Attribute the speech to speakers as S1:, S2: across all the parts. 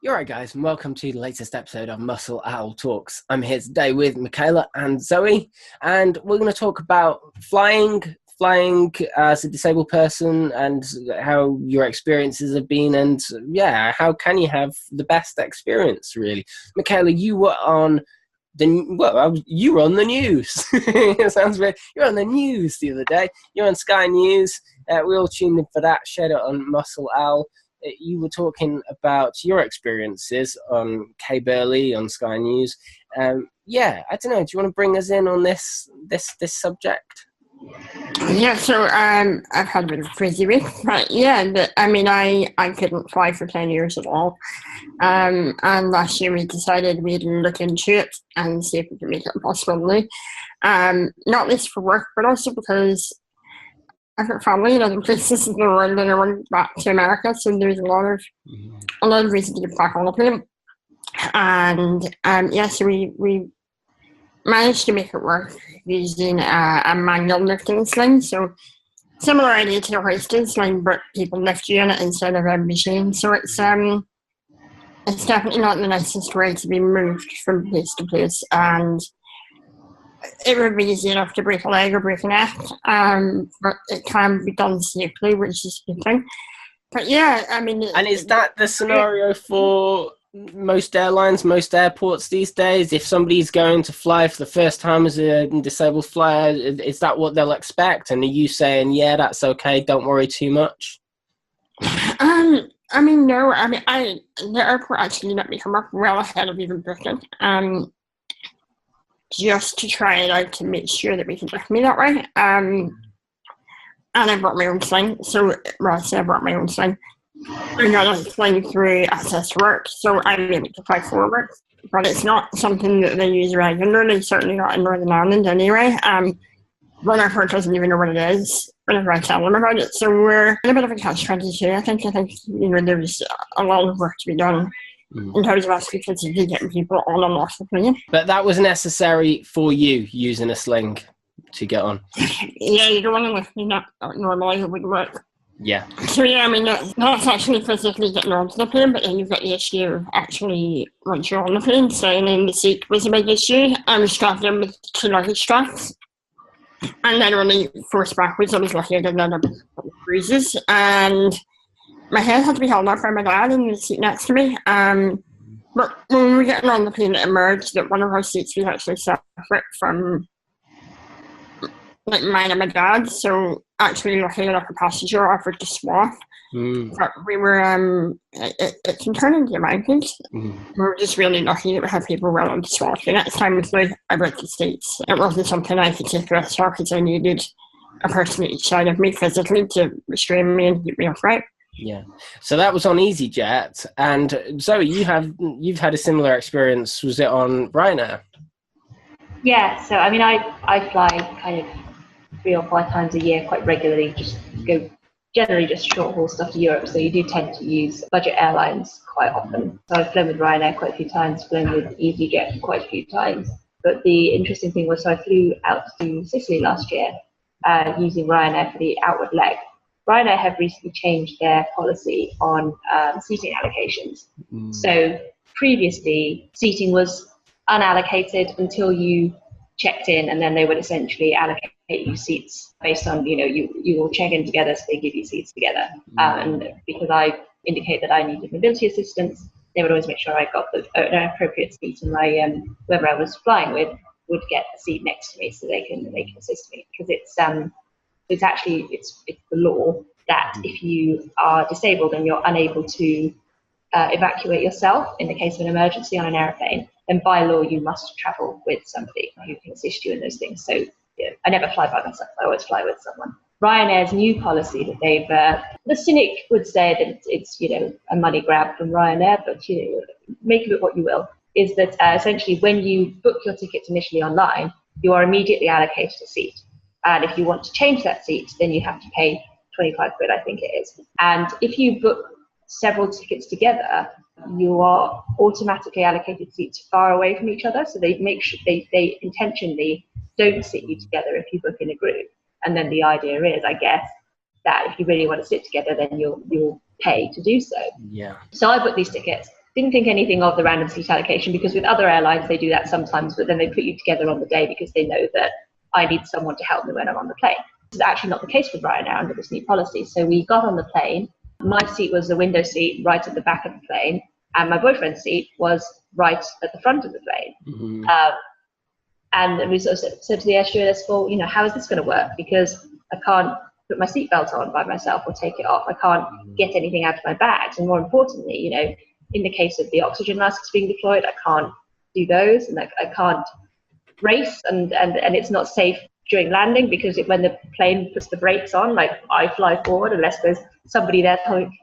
S1: You're right, guys, and welcome to the latest episode of Muscle Owl Talks. I'm here today with Michaela and Zoe, and we're going to talk about flying as a disabled person, and how your experiences have been, and how can you have the best experience, really. Michaela, you were on you were on the news. It sounds weird. You were on the news the other day. You're on Sky News. We all tuned in for that. Shared it on Muscle Owl. You were talking about your experiences on Kay Burley on Sky News. I don't know. Do you want to bring us in on this subject?
S2: Yeah, so I've had a bit of a crazy week, but I couldn't fly for 10 years at all. And last year we decided we'd look into it and see if we could make it a possibility. Not least for work, but also because I've got family in other places in the world and I went back to America, so there's a lot of reason to get back on the plane. And so we managed to make it work using a manual lifting sling. So similar idea to a hoisting sling, but people lift you in it instead of a machine. So it's definitely not the nicest way to be moved from place to place, and it would be easy enough to break a leg or break a neck, but it can be done safely, which is a good thing. But
S1: and is that the scenario for most airlines, most airports these days? If somebody's going to fly for the first time as a disabled flyer, is that what they'll expect? And are you saying, yeah, that's okay, don't worry too much?
S2: No. The airport actually let me come up well ahead of even booking, just to try it out to make sure that we can lift me that way. And I brought my own sling. I brought my own sling. I got a sling through Access to Work, so I'm able to fly forward. But it's not something that they use regularly, certainly not in Northern Ireland anyway. One airport doesn't even know what it is whenever I tell them about it. So we're in a bit of a catch-22. I think there's a lot of work to be done in terms of actually physically getting people on and off the plane.
S1: But that was necessary for you, using a sling to get on?
S2: Yeah, you don't want to lift me that normally, it wouldn't work.
S1: Yeah.
S2: So that's actually physically getting onto the plane, but then you've got the issue of actually, once you're on the plane, staying in the seat was a big issue. I was strapped in with 2 luggage straps, and then when I forced backwards, I was lucky I didn't end up with a couple of bruises, and my head had to be held up by my dad in the seat next to me. But when we were getting on the plane, it emerged that one of our seats was actually separate from mine and my dad. So actually, luckily enough, a passenger offered to swap. But we were, it can turn into a mountain. We were just really lucky that we had people willing to swap. The next time we flew, I broke the seats. It wasn't something I could take the rest of because I needed a person at each side of me physically to restrain me and keep me upright.
S1: Yeah. So that was on easyJet. And Zoe, you've had a similar experience. Was it on Ryanair?
S3: Yeah. So I fly kind of 3 or 5 times a year quite regularly. Just go generally just short haul stuff to Europe. So you do tend to use budget airlines quite often. So I've flown with Ryanair quite a few times, flown with easyJet quite a few times. But the interesting thing was, so I flew out to Sicily last year using Ryanair for the outward leg. Ryanair have recently changed their policy on seating allocations. So previously, seating was unallocated until you checked in, and then they would essentially allocate you seats based on, you all check in together, so they give you seats together. And because I indicate that I needed mobility assistance, they would always make sure I got an appropriate seat, and whoever I was flying with would get a seat next to me so they can assist me, because it's the law that if you are disabled and you're unable to evacuate yourself in the case of an emergency on an airplane, then by law you must travel with somebody who can assist you in those things. So I never fly by myself, I always fly with someone. Ryanair's new policy that they've, the cynic would say that it's a money grab from Ryanair, but make of it what you will, is that essentially when you book your tickets initially online, you are immediately allocated a seat. And if you want to change that seat, then you have to pay 25 quid, I think it is. And if you book several tickets together, you are automatically allocated seats far away from each other. So they make sure they intentionally don't sit you together if you book in a group. And then the idea is, I guess, that if you really want to sit together, then you'll pay to do so.
S1: Yeah.
S3: So I booked these tickets. didn't think anything of the random seat allocation, because with other airlines they do that sometimes, but then they put you together on the day because they know that I need someone to help me when I'm on the plane. This is actually not the case with Ryanair under this new policy. So we got on the plane. My seat was the window seat right at the back of the plane, and my boyfriend's seat was right at the front of the plane. Mm-hmm. And we sort of said to the air stewardess, well, how is this going to work? Because I can't put my seatbelt on by myself or take it off. I can't get anything out of my bags. And more importantly, in the case of the oxygen masks being deployed, I can't do those, and I can't race, and it's not safe during landing, because when the plane puts the brakes on, like I fly forward unless there's somebody there telling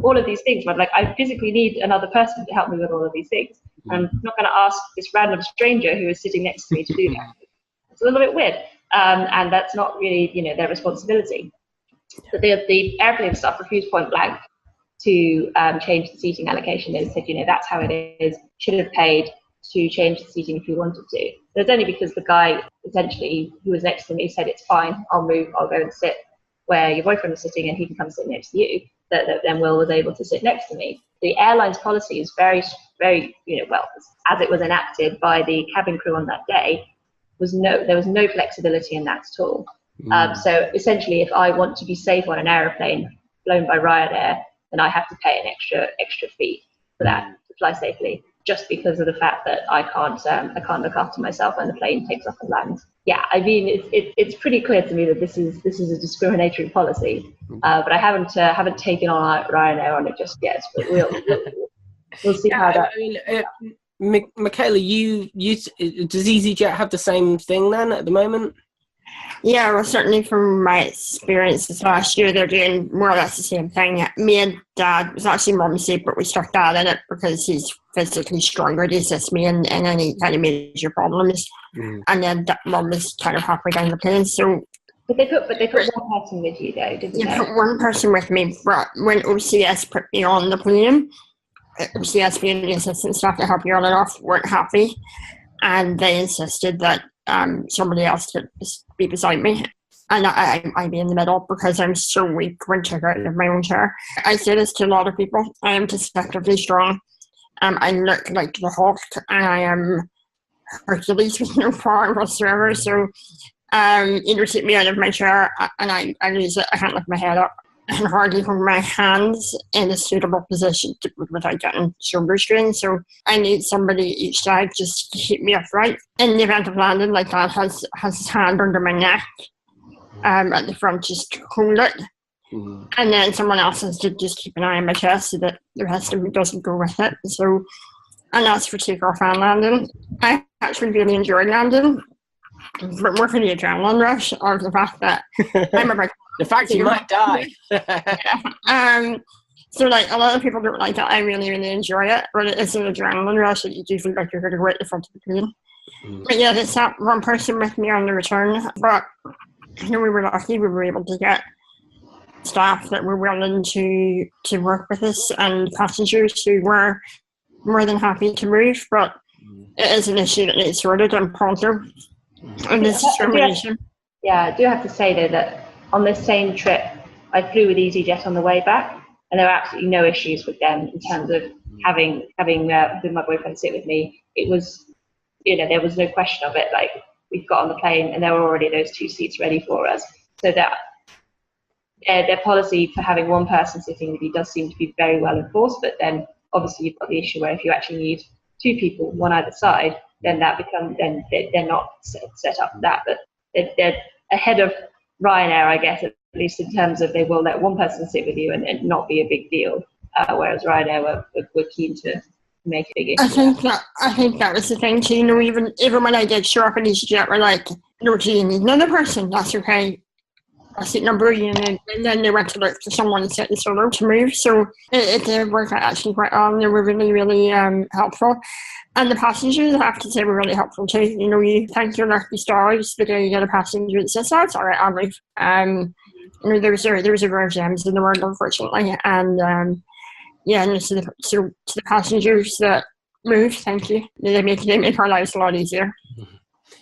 S3: all of these things. But like I physically need another person to help me with all of these things. I'm not going to ask this random stranger who is sitting next to me to do that. It's a little bit weird, and that's not really their responsibility. But the airplane staff refused point blank to change the seating allocation. They said, that's how it is. Should have paid to change the seating if you wanted to. But it's only because the guy, essentially, who was next to me, said, it's fine, I'll move, I'll go and sit where your boyfriend was sitting and he can come sit next to you, that then Will was able to sit next to me. The airline's policy is very, very, as it was enacted by the cabin crew on that day, there was no flexibility in that at all. So essentially, if I want to be safe on an aeroplane flown by Ryanair, then I have to pay an extra fee for that to fly safely, just because of the fact that I can't look after myself when the plane takes off and lands. Yeah, I mean it's pretty clear to me that this is a discriminatory policy, but I haven't taken on Ryanair on it just yet. But we'll see how that.
S1: I mean, Michaela, does easyJet have the same thing then at the moment?
S2: Yeah, well, certainly from my experiences last year, they're doing more or less the same thing. Me and Dad, it was actually Mum's seat, but we stuck Dad in it because he's physically stronger to assist me in any kind of major problems. And then Mum was kind of halfway down the plane. So,
S3: but they put one person with you though, didn't they?
S2: You put one person with me, but when OCS put me on the plane, OCS being the assistant staff to help you on and off weren't happy, and they insisted that somebody else to be beside me, and I'd be in the middle because I'm so weak when I get out of my own chair. I say this to a lot of people. I am deceptively strong. I look like the Hulk, and I am Hercules with no power whatsoever. So, take me out of my chair, and I lose it. I can't lift my head up and hardly hold my hands in a suitable position without getting shoulder strain. So I need somebody each side just to keep me upright. In the event of landing, like that, has his hand under my neck at the front, just to hold it. And then someone else has to just keep an eye on my chest so that the rest of it doesn't go with it. So, and that's for takeoff and landing. I actually really enjoyed landing, but more for the adrenaline rush of the fact that I'm about
S1: the fact you might die.
S2: So like a lot of people don't like it. I really, really enjoy it, but it's an adrenaline rush that you do feel like you're going to go at the front of the plane. But yeah, there's that one person with me on the return, but we were lucky. We were able to get staff that were willing to work with us and passengers who were more than happy to move, but it is an issue that needs sorted and pronto. And this discrimination.
S3: Yeah, I do have to say though that on this same trip, I flew with easyJet on the way back, and there were absolutely no issues with them in terms of having my boyfriend sit with me. It was, there was no question of it. Like, we got on the plane and there were already those 2 seats ready for us. So that their policy for having one person sitting with you does seem to be very well enforced. But then obviously you've got the issue where if you actually need 2 people, one either side, then they're not set up for that. But they're ahead of Ryanair, I guess, at least in terms of they will let one person sit with you and not be a big deal, whereas Ryanair were keen to make it a big issue.
S2: I think that was the thing too. Even when I did show up at easyJet, we're like, no, do you need another person? That's okay. I'll seat number you, and then they went to look for someone sitting solo to move. So it did work out actually quite well, and they were really, really helpful. And the passengers, I have to say, were really helpful too. You thank your lucky stars the day you get a passenger that says, "Oh, it's all right, I'll move." There's a rare gems in the world, unfortunately, and to the passengers that moved, thank you. They make our lives a lot easier.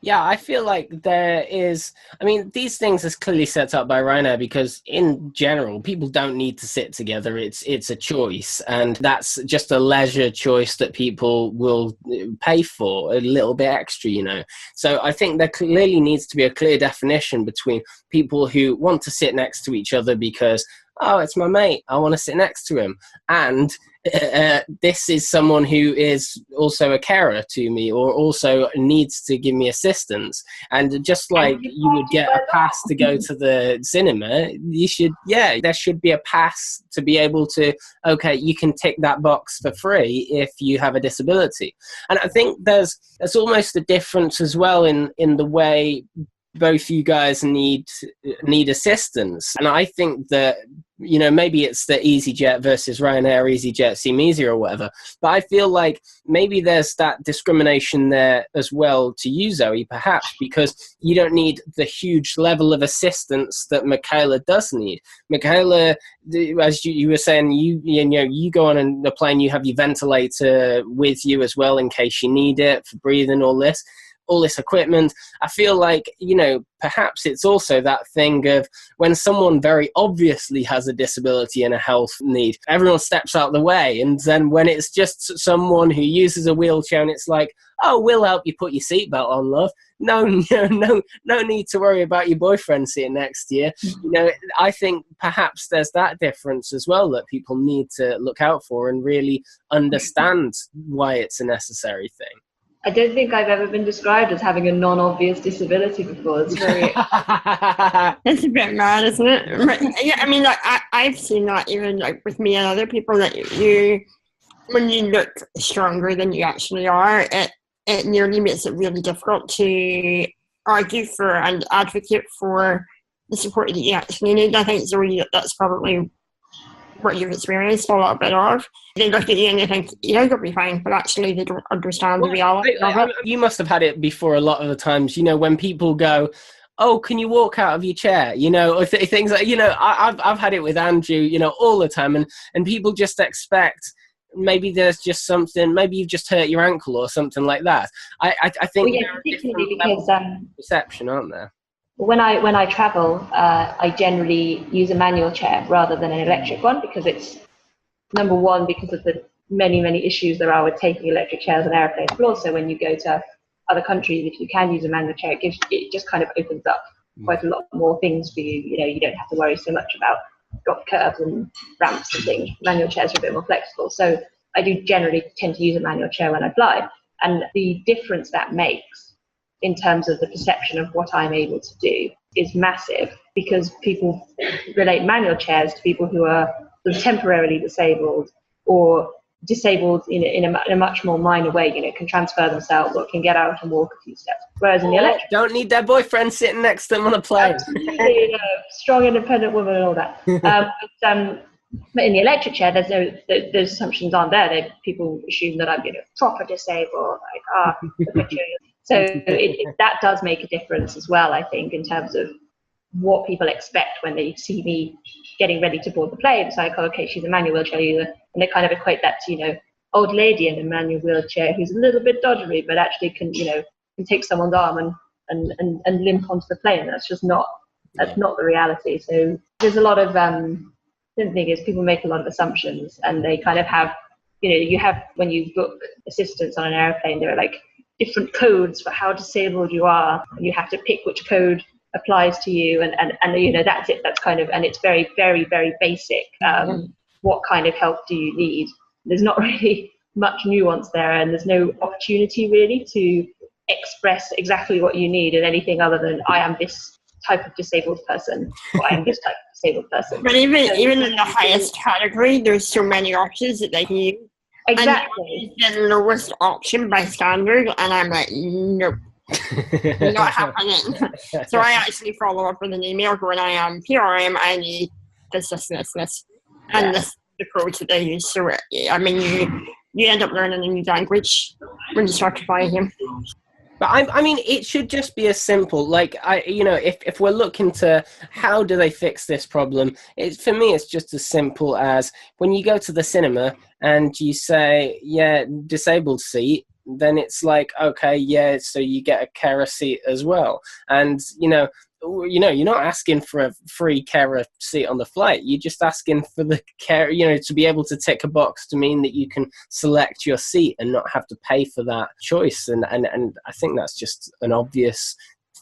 S1: Yeah, I feel like there is. I mean, these things are clearly set up by Ryanair because, in general, people don't need to sit together. It's a choice, and that's just a leisure choice that people will pay for a little bit extra, you know. So I think there clearly needs to be a clear definition between people who want to sit next to each other because, oh, it's my mate, I want to sit next to him, and this is someone who is also a carer to me or also needs to give me assistance. And just like you would get a pass to go to the cinema, there should be a pass to be able to, okay, you can tick that box for free if you have a disability. And I think there's almost a difference as well in the way both you guys need assistance. And I think that, you know, maybe it's the easyJet versus Ryanair, easyJet seem easier or whatever, but I feel like maybe there's that discrimination there as well to you, Zoe, perhaps because you don't need the huge level of assistance that Michaela does need. Michaela, as you were saying, you go on a plane, you have your ventilator with you as well in case you need it for breathing, all this equipment. I feel like, you know, perhaps it's also that thing of when someone very obviously has a disability and a health need, everyone steps out of the way. And then when it's just someone who uses a wheelchair and it's like, oh, we'll help you put your seatbelt on, love. No need to worry about your boyfriend sitting next to you. You know, I think perhaps there's that difference as well that people need to look out for and really understand why it's a necessary thing.
S3: I don't think I've ever been described as having a non-obvious disability before. It's very...
S2: It's a bit mad, isn't it? But, yeah, I mean, like I've seen that even like with me and other people that when you look stronger than you actually are, it nearly makes it really difficult to argue for and advocate for the support that you actually need. I think, Zoe, that's probably what you've experienced a little bit of. They look at you and they think, yeah, you'll be fine, but actually they don't understand the reality of it.
S1: You must have had it before a lot of the times, you know, when people go, oh, can you walk out of your chair? You know, or things like, you know, I've had it with Andrew, you know, all the time, and people just expect maybe there's just something, maybe you've just hurt your ankle or something like that. I think
S3: there are particularly because
S1: perception, aren't there?
S3: When I travel, I generally use a manual chair rather than an electric one because it's, number one, because of the many issues there are with taking electric chairs on airplanes, but also when you go to other countries, if you can use a manual chair, it just kind of opens up quite a lot more things for you. You know, you don't have to worry so much about drop curves and ramps and things. Manual chairs are a bit more flexible. So I do generally tend to use a manual chair when I fly. And the difference that makes in terms of the perception of what I'm able to do is massive, because people relate manual chairs to people who are sort of temporarily disabled or disabled in a much more minor way, you know, can transfer themselves or can get out and walk a few steps. Whereas in the electric,
S1: don't need their boyfriend sitting next to them on a plane.
S3: You know, strong, independent woman and all that. But in the electric chair, those assumptions aren't there. People assume that I'm, you know, proper disabled, like, look at you. So that does make a difference as well, I think, in terms of what people expect when they see me getting ready to board the plane. It's like, okay, she's a manual wheelchair user, and they kind of equate that to, you know, old lady in a manual wheelchair who's a little bit doddery, but actually can take someone's arm and limp onto the plane. That's just not the reality. So there's a lot of the thing is people make a lot of assumptions, and they kind of have, you know, you have, when you book assistance on an airplane, there are like different codes for how disabled you are, and you have to pick which code applies to you, and you know, that's it. That's kind of, and it's very basic. What kind of help do you need? There's not really much nuance there, and there's no opportunity really to express exactly what you need in anything other than I am this type of disabled person, or I am this type of disabled person.
S2: But even in the highest category, there's so many options that they can use.
S3: Exactly.
S2: And the lowest option by standard, and I'm like, nope. Not happening. So I actually follow up with an email going, I am PRM, I need this, and this the codes that they use. So I mean, you end up learning a new language when you start to fly him.
S1: But I mean, it should just be as simple. Like, if we're looking to how do they fix this problem, for me, it's just as simple as when you go to the cinema and you say, yeah, disabled seat, then it's like, okay, yeah, so you get a carer seat as well. And, you're not asking for a free carer seat on the flight. You're just asking for the care, to be able to tick a box to mean that you can select your seat and not have to pay for that choice. And I think that's just an obvious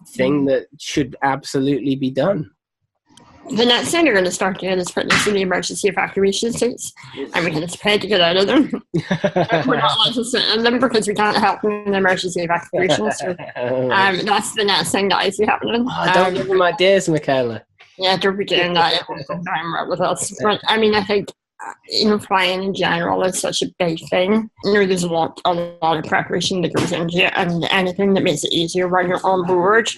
S1: thing that should absolutely be done.
S2: The next thing they're going to start doing is putting us in the emergency evacuation seats, and we can just pay to get out of them. We're not allowed to sit in them because we can't help in the emergency evacuation. So that's the next thing that I see happening.
S1: Don't give them ideas, Michaela.
S2: Yeah, don't be doing that. It won't come down right with us. But I mean, I think flying in general is such a big thing. There's a lot of preparation that goes into it, and anything that makes it easier when you're on board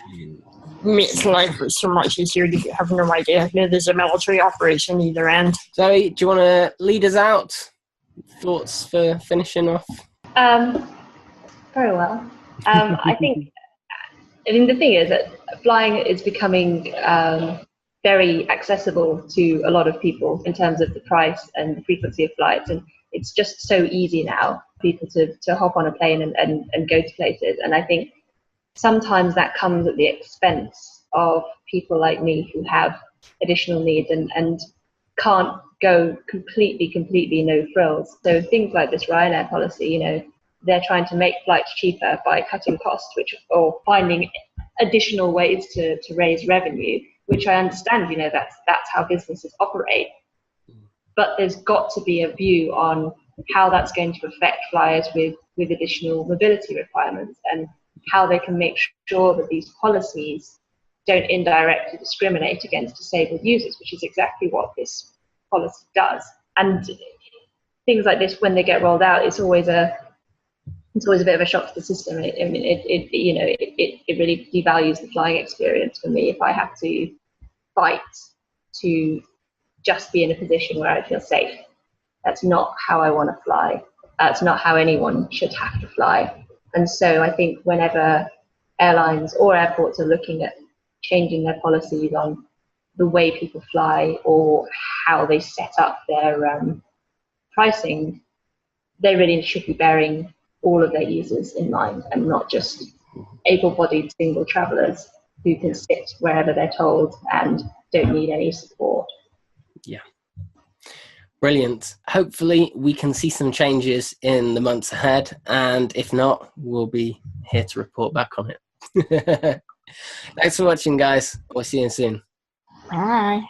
S2: makes life so much easier. You have no idea. There's a military operation either end.
S1: Zoe, do you want to lead us out? Thoughts for finishing off?
S3: Very well. I think, the thing is that flying is becoming very accessible to a lot of people in terms of the price and the frequency of flights, and it's just so easy now for people to hop on a plane and go to places. And I think sometimes that comes at the expense of people like me who have additional needs and can't go completely no frills. So things like this Ryanair policy, they're trying to make flights cheaper by cutting costs, or finding additional ways to raise revenue, which I understand, that's how businesses operate. But there's got to be a view on how that's going to affect flyers with additional mobility requirements, and how they can make sure that these policies don't indirectly discriminate against disabled users, which is exactly what this policy does. And things like this, when they get rolled out, it's always a bit of a shock to the system. It really devalues the flying experience for me if I have to fight to just be in a position where I feel safe. That's not how I want to fly. That's not how anyone should have to fly. And so I think whenever airlines or airports are looking at changing their policies on the way people fly or how they set up their pricing, they really should be bearing all of their users in mind, and not just able-bodied single travellers who can sit wherever they're told and don't need any support.
S1: Yeah. Brilliant. Hopefully we can see some changes in the months ahead, and if not, we'll be here to report back on it. Thanks for watching, guys. We'll see you soon.
S2: Bye.